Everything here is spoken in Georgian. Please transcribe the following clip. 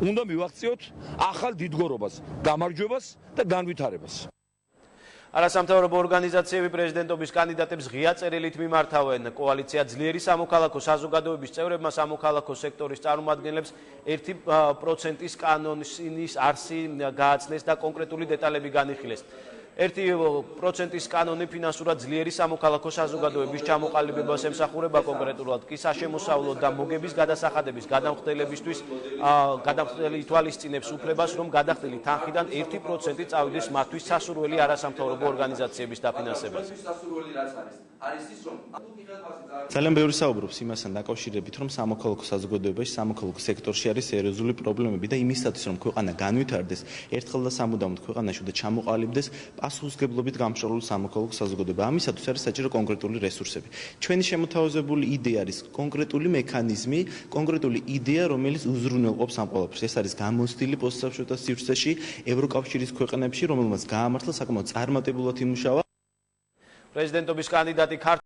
უნდა მივაქციოთ ახალ დიდგორობას, გამარჯვებას და განვითარებას. არასამთავრობო ორგანიზაციები პრეზიდენტობის კანდიდატებს ღია წერილით მიმართავენ. კოალიცია ძლიერი სამოქალაქო საზოგადოების წევრებმა სამოქალაქო სექტორის წარმომადგენლებს 1%-ის კანონის არსი გააცნეს და კონკრეტული დეტალები განიხილეს. 1%-ის კანონი ფინანსურად ძლიერი სამოქალაქო საზოგადოების ჩამოყალიბებას ემსახურება, კონკრეტულად კი საშემოსავლო და მოგების გადასახადების გადამხდელებისთვის გადამხდელი ითვალისწინებს უფლებას, რომ გადახდილი თანხიდან 1% წავიდეს მათთვის სასურველი არასამთავრობო ორგანიზაციების დაფინანსებაზე. ძალიან ბევრი საუბრობს იმასთან დაკავშირებით, რომ სამოქალაქო საზოგადოებაში, სამოქალაქო სექტორში არის სერიოზული პრობლემები და იმისათვის, რომ ქვეყანა განვითარდეს, ერთხელ და სამუდამოდ ქვეყანაში უნდა ჩამოყალიბდეს პასუხისმგებლობით გამშრალული სამოქალაქო საზოგადოება. ამისათვის არის საჭირო კონკრეტული რესურსები. ჩვენი შემოთავაზებული იდეა არის კონკრეტული მექანიზმი, კონკრეტული იდეა, რომელიც უზრუნველყოფს ამ ყველაფერს. ეს არის გამოცდილი პოსტსაბჭოთა სივრცეში, ევროკავშირის ქვეყნებში, რომელმაც გაამართლა საკმაოდ წარმატებულად იმუშავა. პრეზიდენტობის კანდიდატი